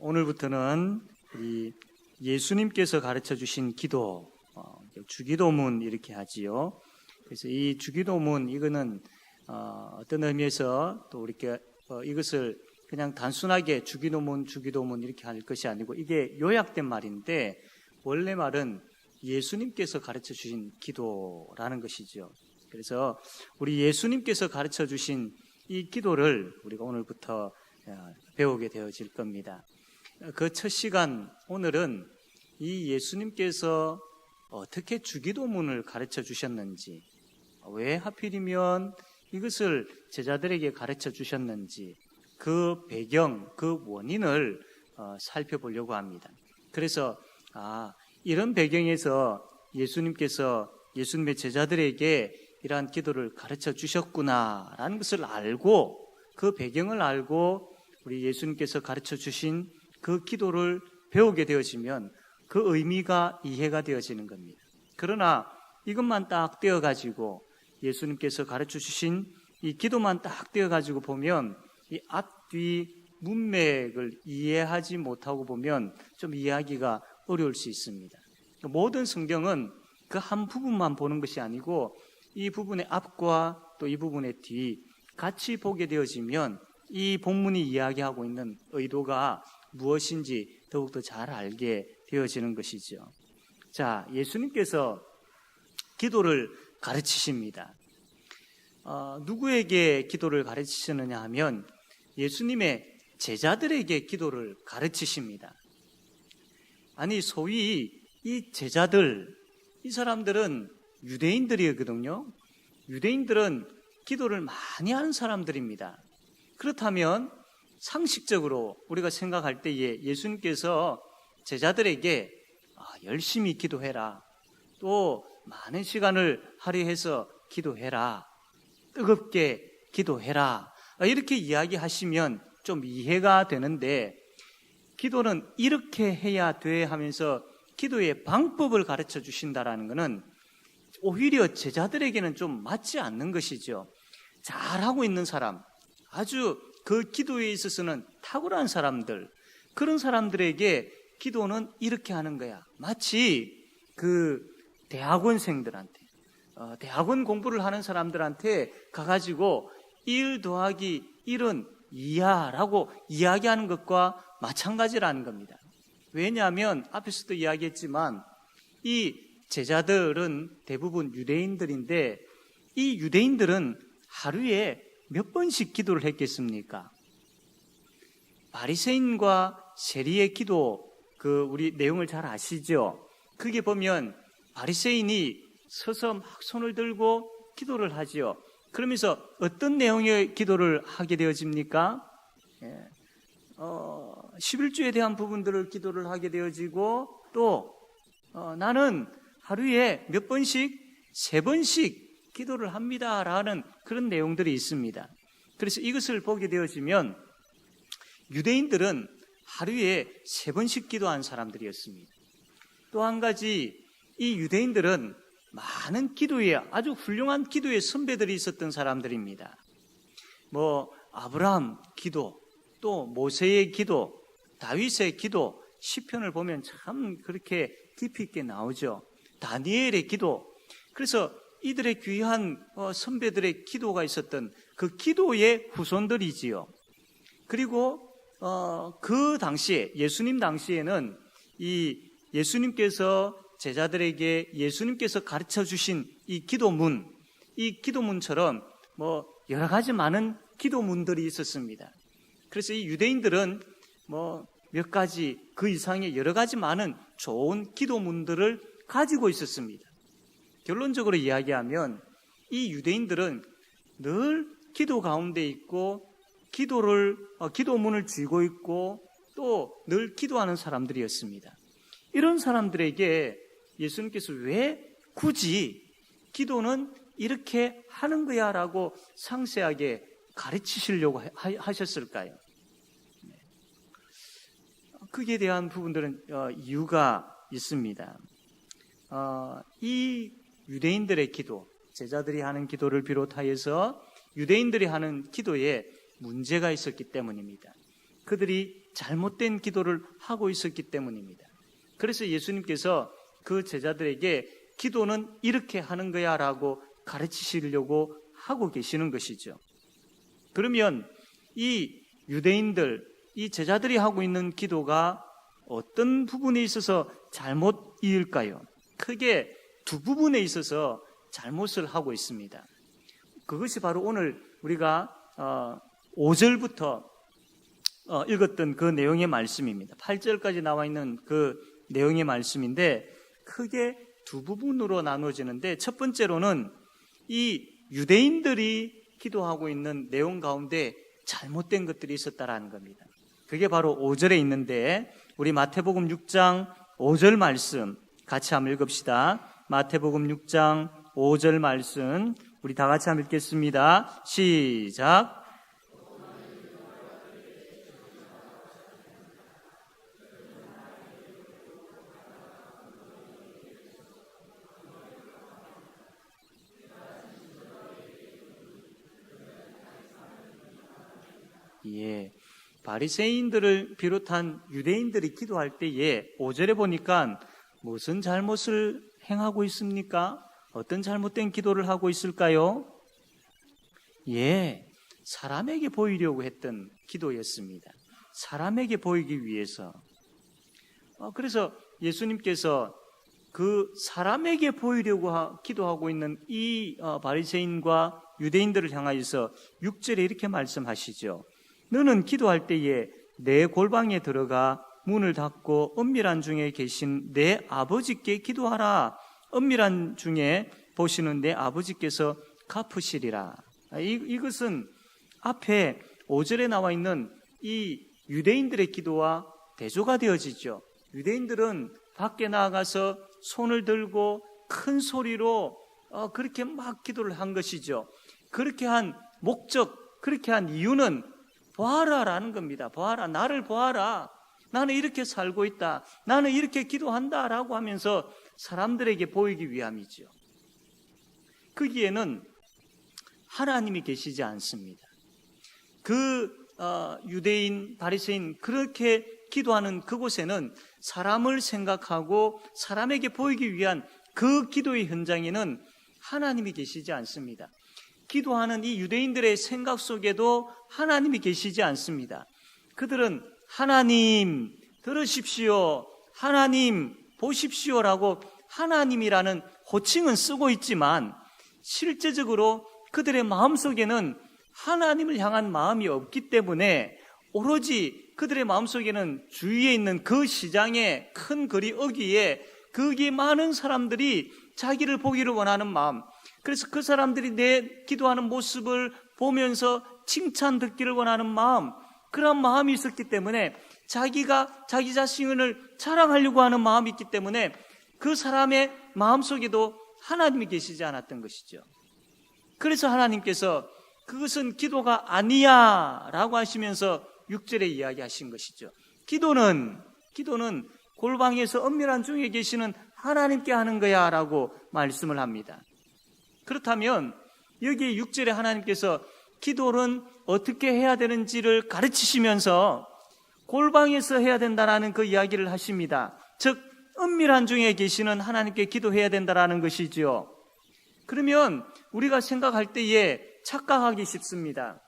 오늘부터는 우리 예수님께서 가르쳐 주신 기도, 주기도문 이렇게 하지요. 그래서 이 주기도문 이거는 어떤 의미에서 또 이렇게 이것을 그냥 단순하게 주기도문 이렇게 할 것이 아니고 이게 요약된 말인데 원래 말은 예수님께서 가르쳐 주신 기도라는 것이죠. 그래서 우리 예수님께서 가르쳐 주신 이 기도를 우리가 오늘부터 배우게 되어질 겁니다. 그 첫 시간 오늘은 이 예수님께서 어떻게 주기도문을 가르쳐 주셨는지, 왜 하필이면 이것을 제자들에게 가르쳐 주셨는지, 그 배경, 그 원인을 살펴보려고 합니다. 그래서 이런 배경에서 예수님께서 예수님의 제자들에게 이러한 기도를 가르쳐 주셨구나라는 것을 알고, 그 배경을 알고 우리 예수님께서 가르쳐 주신 그 기도를 배우게 되어지면 그 의미가 이해가 되어지는 겁니다. 그러나 이것만 딱 떼어가지고 예수님께서 가르쳐 주신 이 기도만 딱 떼어가지고 보면 이 앞뒤 문맥을 이해하지 못하고 보면 좀 이해하기가 어려울 수 있습니다. 모든 성경은 그 한 부분만 보는 것이 아니고 이 부분의 앞과 또 이 부분의 뒤 같이 보게 되어지면 이 본문이 이야기하고 있는 의도가 무엇인지 더욱더 잘 알게 되어지는 것이죠. 자, 예수님께서 기도를 가르치십니다. 누구에게 기도를 가르치시느냐 하면 예수님의 제자들에게 기도를 가르치십니다. 아니, 소위 이 제자들, 이 사람들은 유대인들이거든요. 유대인들은 기도를 많이 하는 사람들입니다. 그렇다면 상식적으로 우리가 생각할 때에 예수님께서 제자들에게 열심히 기도해라, 또 많은 시간을 할애해서 기도해라, 뜨겁게 기도해라, 이렇게 이야기하시면 좀 이해가 되는데, 기도는 이렇게 해야 돼 하면서 기도의 방법을 가르쳐 주신다라는 것은 오히려 제자들에게는 좀 맞지 않는 것이죠. 잘하고 있는 사람, 아주 그 기도에 있어서는 탁월한 사람들, 그런 사람들에게 기도는 이렇게 하는 거야. 마치 그 대학원생들한테, 대학원 공부를 하는 사람들한테 가가지고 1 더하기 1은 2야라고 이야기하는 것과 마찬가지라는 겁니다. 왜냐하면 앞에서도 이야기했지만 이 제자들은 대부분 유대인들인데 이 유대인들은 하루에 몇 번씩 기도를 했겠습니까? 바리새인과 세리의 기도, 우리 내용을 잘 아시죠? 그게 보면 바리새인이 서서 막 손을 들고 기도를 하지요. 그러면서 어떤 내용의 기도를 하게 되어집니까? 11조에 대한 부분들을 기도를 하게 되어지고, 또 나는 하루에 몇 번씩? 3번씩 기도를 합니다라는 그런 내용들이 있습니다. 그래서 이것을 보게 되어지면 유대인들은 하루에 3번씩 기도한 사람들이었습니다. 또 한 가지, 이 유대인들은 많은 기도에, 아주 훌륭한 기도의 선배들이 있었던 사람들입니다. 아브라함 기도, 또 모세의 기도, 다윗의 기도, 시편을 보면 참 그렇게 깊이 있게 나오죠. 다니엘의 기도. 그래서 이들의 귀한 선배들의 기도가 있었던 그 기도의 후손들이지요. 그리고 그 당시에, 예수님 당시에는 이 예수님께서 제자들에게 예수님께서 가르쳐 주신 이 기도문처럼 여러 가지 많은 기도문들이 있었습니다. 그래서 이 유대인들은 몇 가지, 그 이상의 여러 가지 많은 좋은 기도문들을 가지고 있었습니다. 결론적으로 이야기하면 이 유대인들은 늘 기도 가운데 있고 기도문을 쥐고 있고 또 늘 기도하는 사람들이었습니다. 이런 사람들에게 예수님께서 왜 굳이 기도는 이렇게 하는 거야 라고 상세하게 가르치시려고 하셨을까요? 거기에 대한 부분들은 이유가 있습니다. 이 유대인들의 기도, 제자들이 하는 기도를 비롯하여서 유대인들이 하는 기도에 문제가 있었기 때문입니다. 그들이 잘못된 기도를 하고 있었기 때문입니다. 그래서 예수님께서 그 제자들에게 기도는 이렇게 하는 거야 라고 가르치시려고 하고 계시는 것이죠. 그러면 이 유대인들, 이 제자들이 하고 있는 기도가 어떤 부분에 있어서 잘못일까요? 크게 두 부분에 있어서 잘못을 하고 있습니다. 그것이 바로 오늘 우리가 5절부터 읽었던 그 내용의 말씀입니다. 8절까지 나와 있는 그 내용의 말씀인데 크게 두 부분으로 나눠지는데, 첫 번째로는 이 유대인들이 기도하고 있는 내용 가운데 잘못된 것들이 있었다라는 겁니다. 그게 바로 5절에 있는데, 우리 마태복음 6장 5절 말씀 같이 한번 읽읍시다. 마태복음 6장 5절 말씀 우리 다 같이 한번 읽겠습니다. 시작. 예, 바리새인들을 비롯한 유대인들이 기도할 때에 5절에 보니까 무슨 잘못을 행하고 있습니까? 어떤 잘못된 기도를 하고 있을까요? 예, 사람에게 보이려고 했던 기도였습니다. 사람에게 보이기 위해서. 그래서 예수님께서 그 사람에게 보이려고 기도하고 있는 이 바리새인과 유대인들을 향하여서 6절에 이렇게 말씀하시죠. 너는 기도할 때에 내 골방에 들어가 문을 닫고 은밀한 중에 계신 내 아버지께 기도하라. 은밀한 중에 보시는 내 아버지께서 갚으시리라. 이것은 앞에 5절에 나와 있는 이 유대인들의 기도와 대조가 되어지죠. 유대인들은 밖에 나가서 손을 들고 큰 소리로 그렇게 막 기도를 한 것이죠. 그렇게 한 목적, 그렇게 한 이유는 보아라라는 겁니다. 보아라, 나를 보아라. 나는 이렇게 살고 있다. 나는 이렇게 기도한다라고 하면서 사람들에게 보이기 위함이죠. 거기에는 하나님이 계시지 않습니다. 그 유대인, 바리새인 그렇게 기도하는 그곳에는 사람을 생각하고 사람에게 보이기 위한 그 기도의 현장에는 하나님이 계시지 않습니다. 기도하는 이 유대인들의 생각 속에도 하나님이 계시지 않습니다. 그들은 하나님 들으십시오, 하나님 보십시오라고 하나님이라는 호칭은 쓰고 있지만 실제적으로 그들의 마음속에는 하나님을 향한 마음이 없기 때문에 오로지 그들의 마음속에는 주위에 있는 그 시장의 큰 거리 어귀에 거기에 많은 사람들이 자기를 보기를 원하는 마음, 그래서 그 사람들이 내 기도하는 모습을 보면서 칭찬 듣기를 원하는 마음, 그런 마음이 있었기 때문에 자기가 자기 자신을 자랑하려고 하는 마음이 있기 때문에 그 사람의 마음속에도 하나님이 계시지 않았던 것이죠. 그래서 하나님께서 그것은 기도가 아니야 라고 하시면서 6절에 이야기하신 것이죠. 기도는 골방에서 은밀한 중에 계시는 하나님께 하는 거야 라고 말씀을 합니다. 그렇다면 여기 6절에 하나님께서 기도는 어떻게 해야 되는지를 가르치시면서 골방에서 해야 된다라는 그 이야기를 하십니다. 즉 은밀한 중에 계시는 하나님께 기도해야 된다라는 것이죠. 그러면 우리가 생각할 때에 착각하기 쉽습니다.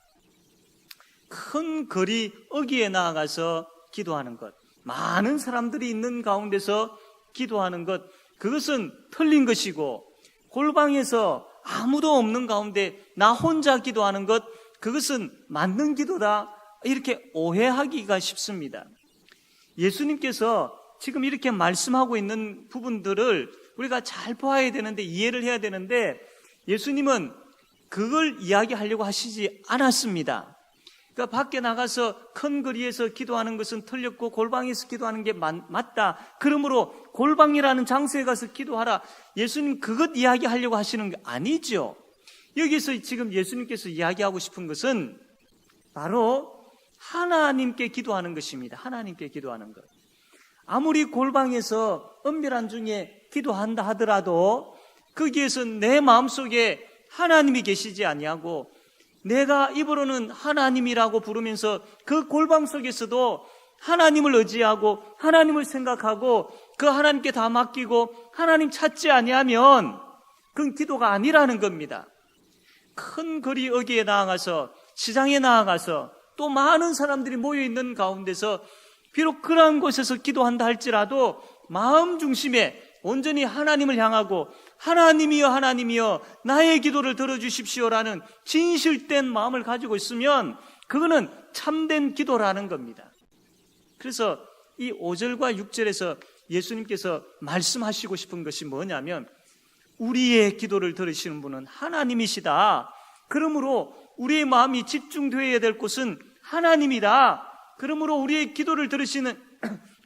큰 거리 어귀에 나아가서 기도하는 것, 많은 사람들이 있는 가운데서 기도하는 것, 그것은 틀린 것이고, 골방에서 아무도 없는 가운데 나 혼자 기도하는 것, 그것은 맞는 기도다, 이렇게 오해하기가 쉽습니다. 예수님께서 지금 이렇게 말씀하고 있는 부분들을 우리가 잘 보아야 되는데, 이해를 해야 되는데, 예수님은 그걸 이야기하려고 하시지 않았습니다. 그러니까 밖에 나가서 큰 거리에서 기도하는 것은 틀렸고 골방에서 기도하는 게 맞다. 그러므로 골방이라는 장소에 가서 기도하라. 예수님 그것 이야기하려고 하시는 게 아니죠. 여기서 지금 예수님께서 이야기하고 싶은 것은 바로 하나님께 기도하는 것입니다. 하나님께 기도하는 것. 아무리 골방에서 은밀한 중에 기도한다 하더라도 거기에서 내 마음속에 하나님이 계시지 아니하고 내가 입으로는 하나님이라고 부르면서 그 골방 속에서도 하나님을 의지하고 하나님을 생각하고 그 하나님께 다 맡기고 하나님 찾지 아니하면 그건 기도가 아니라는 겁니다. 큰 거리 어귀에 나아가서 시장에 나아가서 또 많은 사람들이 모여있는 가운데서 비록 그러한 곳에서 기도한다 할지라도 마음 중심에 온전히 하나님을 향하고 하나님이여 하나님이여 나의 기도를 들어주십시오라는 진실된 마음을 가지고 있으면 그거는 참된 기도라는 겁니다. 그래서 이 5절과 6절에서 예수님께서 말씀하시고 싶은 것이 뭐냐면 우리의 기도를 들으시는 분은 하나님이시다. 그러므로 우리의 마음이 집중되어야 될 곳은 하나님이다. 그러므로 우리의 기도를 들으시는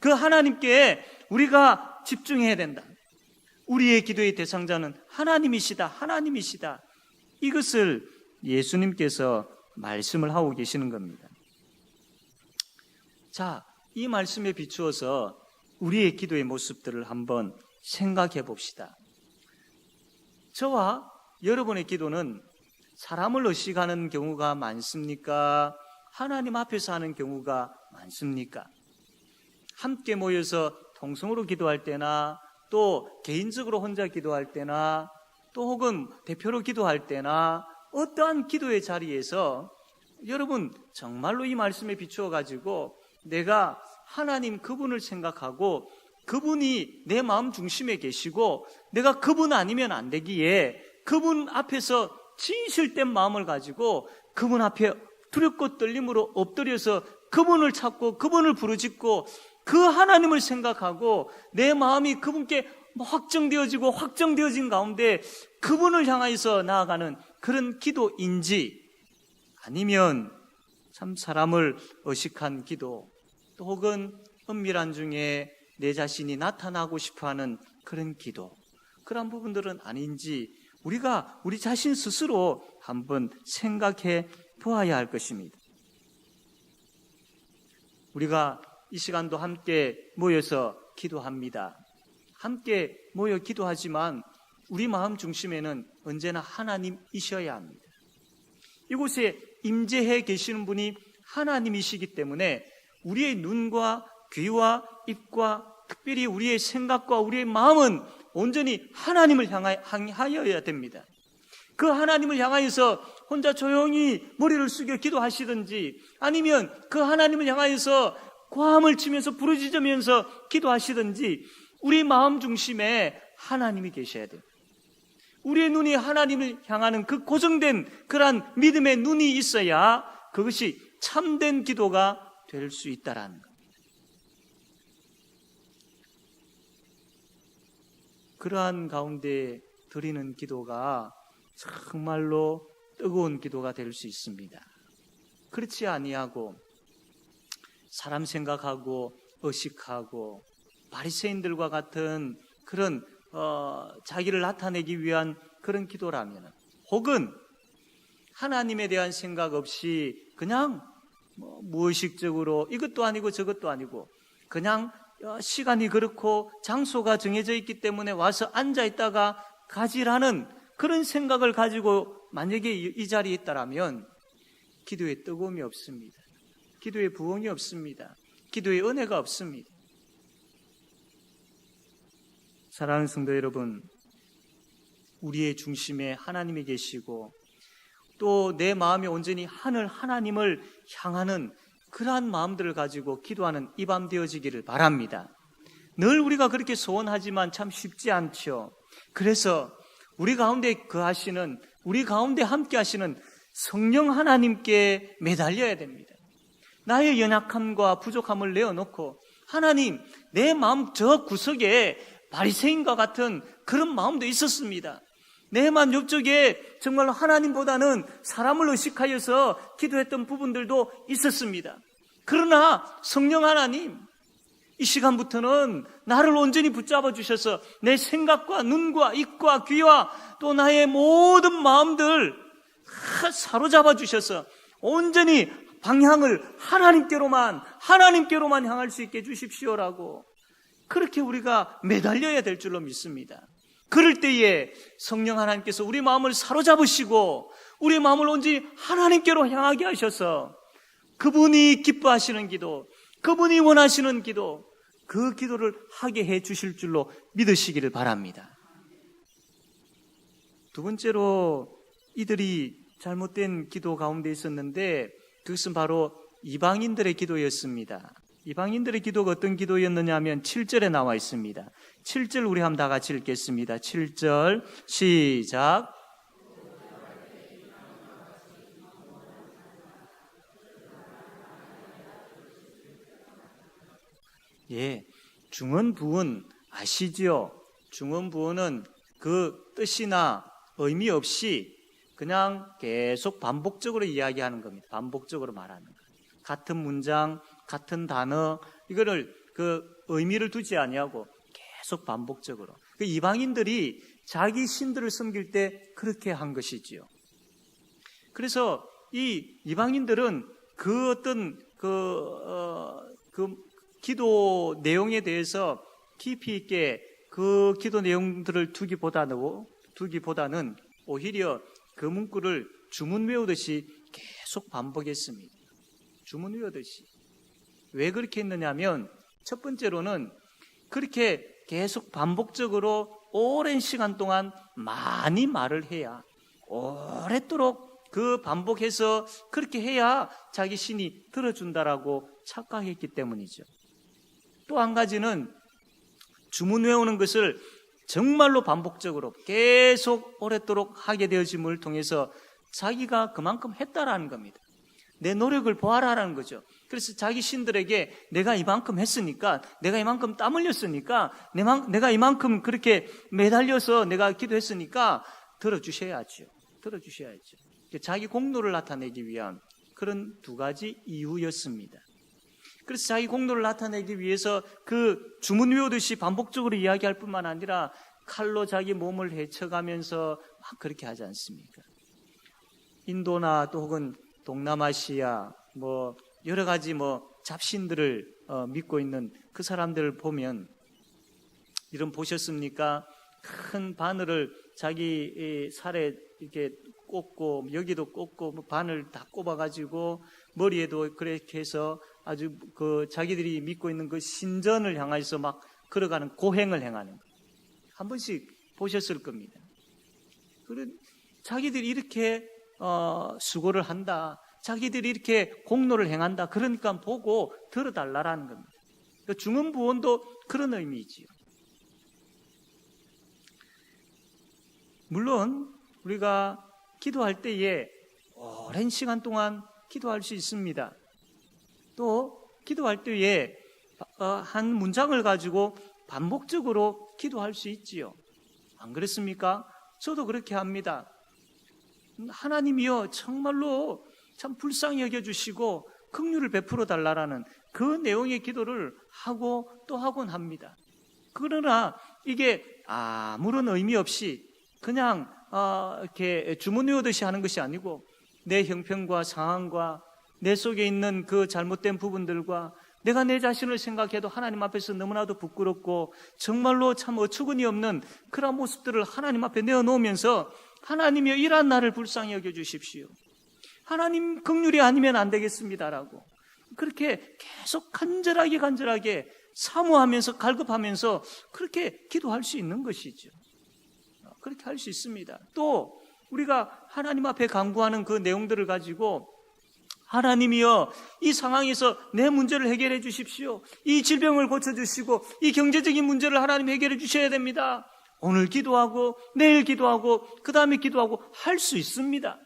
그 하나님께 우리가 집중해야 된다. 우리의 기도의 대상자는 하나님이시다. 하나님이시다. 이것을 예수님께서 말씀을 하고 계시는 겁니다. 자, 이 말씀에 비추어서 우리의 기도의 모습들을 한번 생각해 봅시다. 저와 여러분의 기도는 사람을 의식하는 경우가 많습니까? 하나님 앞에서 하는 경우가 많습니까? 함께 모여서 통성으로 기도할 때나 또 개인적으로 혼자 기도할 때나 또 혹은 대표로 기도할 때나 어떠한 기도의 자리에서 여러분 정말로 이 말씀에 비추어 가지고 내가 하나님 그분을 생각하고 그분이 내 마음 중심에 계시고 내가 그분 아니면 안 되기에 그분 앞에서 진실된 마음을 가지고 그분 앞에 두렵고 떨림으로 엎드려서 그분을 찾고 그분을 부르짖고 그 하나님을 생각하고 내 마음이 그분께 확정되어지고 확정되어진 가운데 그분을 향하여서 나아가는 그런 기도인지 아니면 참 사람을 의식한 기도 또 혹은 은밀한 중에 내 자신이 나타나고 싶어하는 그런 기도 그런 부분들은 아닌지 우리가 우리 자신 스스로 한번 생각해 보아야 할 것입니다. 우리가 이 시간도 함께 모여서 기도합니다. 함께 모여 기도하지만 우리 마음 중심에는 언제나 하나님이셔야 합니다. 이곳에 임재해 계시는 분이 하나님이시기 때문에 우리의 눈과 귀와 입과 특별히 우리의 생각과 우리의 마음은 온전히 하나님을 향하여야 됩니다. 그 하나님을 향하여서 혼자 조용히 머리를 숙여 기도하시든지 아니면 그 하나님을 향하여서 고함을 치면서 부르짖으면서 기도하시든지 우리 마음 중심에 하나님이 계셔야 돼요. 우리의 눈이 하나님을 향하는 그 고정된 그러한 믿음의 눈이 있어야 그것이 참된 기도가 될 수 있다라는 겁니다. 그러한 가운데 드리는 기도가 정말로 뜨거운 기도가 될 수 있습니다. 그렇지 아니하고 사람 생각하고 의식하고 바리새인들과 같은 그런 자기를 나타내기 위한 그런 기도라면 혹은 하나님에 대한 생각 없이 그냥 무의식적으로 이것도 아니고 저것도 아니고 그냥 시간이 그렇고 장소가 정해져 있기 때문에 와서 앉아 있다가 가지라는 그런 생각을 가지고 만약에 이 자리에 있다라면 기도에 뜨거움이 없습니다. 기도에 부흥이 없습니다. 기도에 은혜가 없습니다. 사랑하는 성도 여러분, 우리의 중심에 하나님이 계시고 또 내 마음이 온전히 하늘 하나님을 향하는 그러한 마음들을 가지고 기도하는 이 밤 되어지기를 바랍니다. 늘 우리가 그렇게 소원하지만 참 쉽지 않죠. 그래서 우리 가운데 거하시는, 우리 가운데 함께 하시는 성령 하나님께 매달려야 됩니다. 나의 연약함과 부족함을 내어놓고 하나님, 내 마음 저 구석에 바리새인과 같은 그런 마음도 있었습니다. 내 마음 옆쪽에 정말 하나님보다는 사람을 의식하여서 기도했던 부분들도 있었습니다. 그러나 성령 하나님, 이 시간부터는 나를 온전히 붙잡아 주셔서 내 생각과 눈과 입과 귀와 또 나의 모든 마음들 사로잡아 주셔서 온전히 방향을 하나님께로만 향할 수 있게 해주십시오라고 그렇게 우리가 매달려야 될 줄로 믿습니다. 그럴 때에 성령 하나님께서 우리 마음을 사로잡으시고 우리의 마음을 온전히 하나님께로 향하게 하셔서 그분이 기뻐하시는 기도, 그분이 원하시는 기도, 그 기도를 하게 해 주실 줄로 믿으시기를 바랍니다. 두 번째로 이들이 잘못된 기도 가운데 있었는데 그것은 바로 이방인들의 기도였습니다. 이방인들의 기도가 어떤 기도였느냐 하면 7절에 나와 있습니다. 7절 우리 한번 다 같이 읽겠습니다. 7절 시작. 예, 중언부언 아시지요? 중언부언은 그 뜻이나 의미 없이 그냥 계속 반복적으로 이야기하는 겁니다. 반복적으로 말하는 거예요. 같은 문장, 같은 단어, 이거를 그 의미를 두지 아니하고 계속 반복적으로. 그 이방인들이 자기 신들을 섬길 때 그렇게 한 것이지요. 그래서 이 이방인들은 그 어떤 그 기도 내용에 대해서 깊이 있게 그 기도 내용들을 두기보다는 오히려 그 문구를 주문 외우듯이 계속 반복했습니다. 주문 외우듯이. 왜 그렇게 했느냐면 첫 번째로는 그렇게 계속 반복적으로 오랜 시간 동안 많이 말을 해야 오랫도록 그 반복해서 그렇게 해야 자기 신이 들어준다라고 착각했기 때문이죠. 또 한 가지는 주문 외우는 것을 정말로 반복적으로 계속 오랫도록 하게 되어짐을 통해서 자기가 그만큼 했다라는 겁니다. 내 노력을 보아라라는 거죠. 그래서 자기 신들에게 내가 이만큼 했으니까, 내가 이만큼 땀 흘렸으니까, 내가 이만큼 그렇게 매달려서 내가 기도했으니까 들어주셔야죠. 들어주셔야죠. 자기 공로를 나타내기 위한 그런 두 가지 이유였습니다. 그래서 자기 공로를 나타내기 위해서 그 주문 외우듯이 반복적으로 이야기할 뿐만 아니라 칼로 자기 몸을 헤쳐가면서 막 그렇게 하지 않습니까? 인도나 또 혹은 동남아시아 뭐 여러 가지 뭐 잡신들을 믿고 있는 그 사람들을 보면 이런 보셨습니까? 큰 바늘을 자기 살에 이렇게 꽂고 여기도 꽂고 뭐 바늘 다 꼽아가지고 머리에도 그렇게 해서 아주 그 자기들이 믿고 있는 그 신전을 향해서 막 걸어가는 고행을 행하는 거예요. 한 번씩 보셨을 겁니다. 그런 자기들이 이렇게 수고를 한다. 자기들이 이렇게 공로를 행한다. 그러니까 보고 들어달라라는 겁니다. 그러니까 중언부언도 그런 의미이지요. 물론 우리가 기도할 때에 오랜 시간 동안 기도할 수 있습니다. 또 기도할 때에 한 문장을 가지고 반복적으로 기도할 수 있지요. 안 그렇습니까? 저도 그렇게 합니다. 하나님이여 정말로 참 불쌍히 여겨주시고 긍휼을 베풀어 달라라는 그 내용의 기도를 하고 또 하곤 합니다. 그러나 이게 아무런 의미 없이 그냥 이렇게 주문 외우듯이 하는 것이 아니고 내 형편과 상황과 내 속에 있는 그 잘못된 부분들과 내가 내 자신을 생각해도 하나님 앞에서 너무나도 부끄럽고 정말로 참 어처구니 없는 그런 모습들을 하나님 앞에 내어놓으면서 하나님이여 이러한 나를 불쌍히 여겨주십시오. 하나님 긍휼이 아니면 안 되겠습니다라고 그렇게 계속 간절하게 사모하면서 갈급하면서 그렇게 기도할 수 있는 것이죠. 그렇게 할 수 있습니다. 또 우리가 하나님 앞에 간구하는 그 내용들을 가지고 하나님이여 이 상황에서 내 문제를 해결해 주십시오. 이 질병을 고쳐주시고 이 경제적인 문제를 하나님 해결해 주셔야 됩니다. 오늘 기도하고 내일 기도하고 그 다음에 기도하고 할 수 있습니다.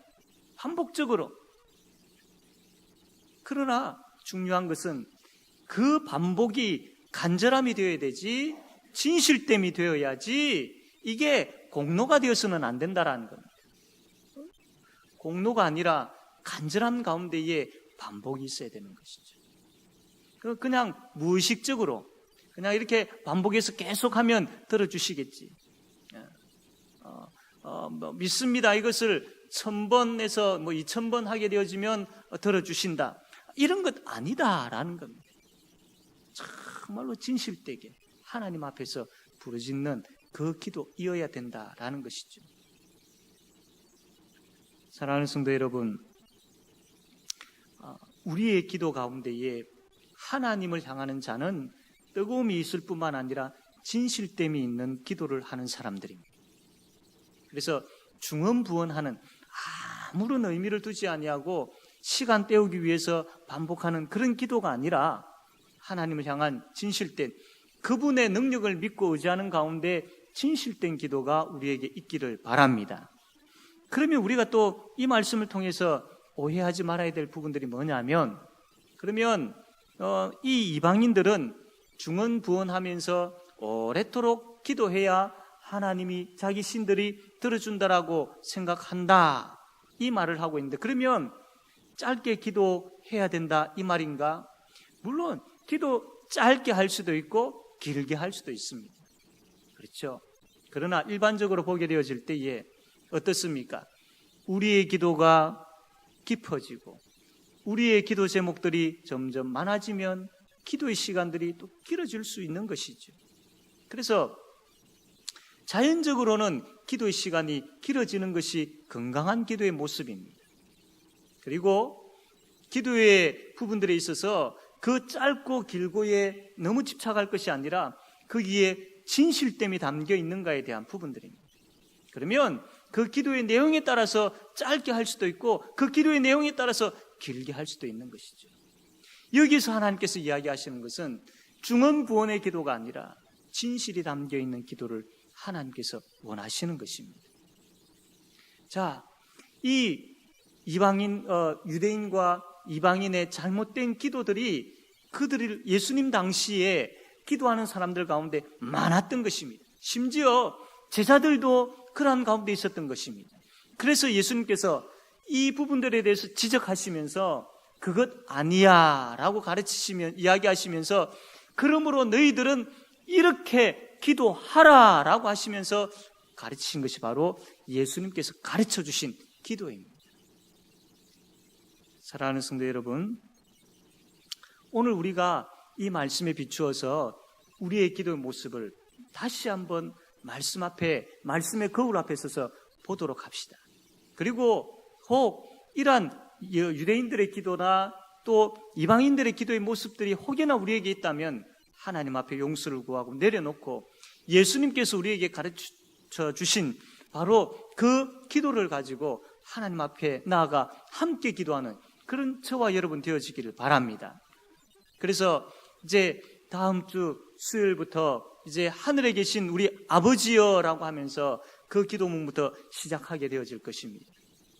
반복적으로. 그러나 중요한 것은 그 반복이 간절함이 되어야 되지 진실됨이 되어야지 이게 공로가 되어서는 안 된다라는 겁니다. 공로가 아니라 간절함 가운데에 반복이 있어야 되는 것이죠. 그냥 무의식적으로 그냥 이렇게 반복해서 계속하면 들어주시겠지. 믿습니다. 이것을 1000번에서 뭐 2000번 하게 되어지면 들어주신다. 이런 것 아니다라는 겁니다. 정말로 진실되게 하나님 앞에서 부르짖는 그 기도이어야 된다라는 것이죠. 사랑하는 성도 여러분, 우리의 기도 가운데에 하나님을 향하는 자는 뜨거움이 있을 뿐만 아니라 진실됨이 있는 기도를 하는 사람들입니다. 그래서 중언부언하는 아무런 의미를 두지 아니하고 시간 때우기 위해서 반복하는 그런 기도가 아니라 하나님을 향한 진실된 그분의 능력을 믿고 의지하는 가운데 진실된 기도가 우리에게 있기를 바랍니다. 그러면 우리가 또 이 말씀을 통해서 오해하지 말아야 될 부분들이 뭐냐면, 그러면 이 이방인들은 중언부언하면서 오래도록 기도해야 하나님이 자기 신들이 들어준다라고 생각한다, 이 말을 하고 있는데, 그러면 짧게 기도해야 된다 이 말인가? 물론 기도 짧게 할 수도 있고 길게 할 수도 있습니다. 그렇죠? 그러나 일반적으로 보게 되어질 때에 어떻습니까? 우리의 기도가 깊어지고 우리의 기도 제목들이 점점 많아지면 기도의 시간들이 또 길어질 수 있는 것이죠. 그래서 자연적으로는 기도의 시간이 길어지는 것이 건강한 기도의 모습입니다. 그리고 기도의 부분들에 있어서 그 짧고 길고에 너무 집착할 것이 아니라 거기에 진실됨이 담겨 있는가에 대한 부분들입니다. 그러면 그 기도의 내용에 따라서 짧게 할 수도 있고 그 기도의 내용에 따라서 길게 할 수도 있는 것이죠. 여기서 하나님께서 이야기하시는 것은 중언부언의 기도가 아니라 진실이 담겨 있는 기도를 하나님께서 원하시는 것입니다. 자, 이 이방인, 유대인과 이방인의 잘못된 기도들이 그들을 예수님 당시에 기도하는 사람들 가운데 많았던 것입니다. 심지어 제자들도 그러한 가운데 있었던 것입니다. 그래서 예수님께서 이 부분들에 대해서 지적하시면서 그것 아니야 라고 이야기하시면서 그러므로 너희들은 이렇게 기도하라 라고 하시면서 가르치신 것이 바로 예수님께서 가르쳐 주신 기도입니다. 사랑하는 성도 여러분, 오늘 우리가 이 말씀에 비추어서 우리의 기도의 모습을 다시 한번 말씀의 거울 앞에 서서 보도록 합시다. 그리고 혹 이러한 유대인들의 기도나 또 이방인들의 기도의 모습들이 혹여나 우리에게 있다면 하나님 앞에 용서를 구하고 내려놓고 예수님께서 우리에게 가르쳐 주신 바로 그 기도를 가지고 하나님 앞에 나아가 함께 기도하는 그런 저와 여러분 되어지기를 바랍니다. 그래서 이제 다음 주 수요일부터 이제 하늘에 계신 우리 아버지여라고 하면서 그 기도문부터 시작하게 되어질 것입니다.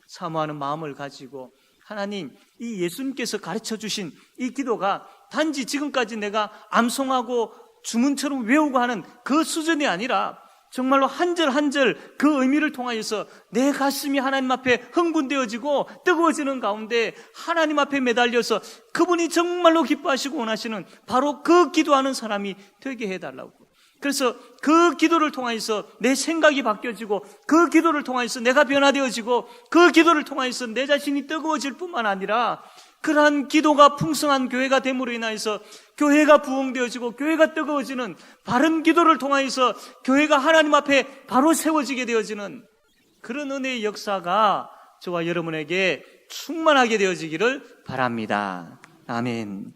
사모하는 마음을 가지고 하나님, 이 예수님께서 가르쳐 주신 이 기도가 단지 지금까지 내가 암송하고 주문처럼 외우고 하는 그 수준이 아니라 정말로 한 절 한 절 그 의미를 통하여서 내 가슴이 하나님 앞에 흥분되어지고 뜨거워지는 가운데 하나님 앞에 매달려서 그분이 정말로 기뻐하시고 원하시는 바로 그 기도하는 사람이 되게 해달라고. 그래서 그 기도를 통하여서 내 생각이 바뀌어지고 그 기도를 통하여서 내가 변화되어지고 그 기도를 통하여서 내 자신이 뜨거워질 뿐만 아니라 그러한 기도가 풍성한 교회가 됨으로 인하여서 교회가 부흥되어지고 교회가 뜨거워지는 바른 기도를 통하여서 교회가 하나님 앞에 바로 세워지게 되어지는 그런 은혜의 역사가 저와 여러분에게 충만하게 되어지기를 바랍니다. 아멘.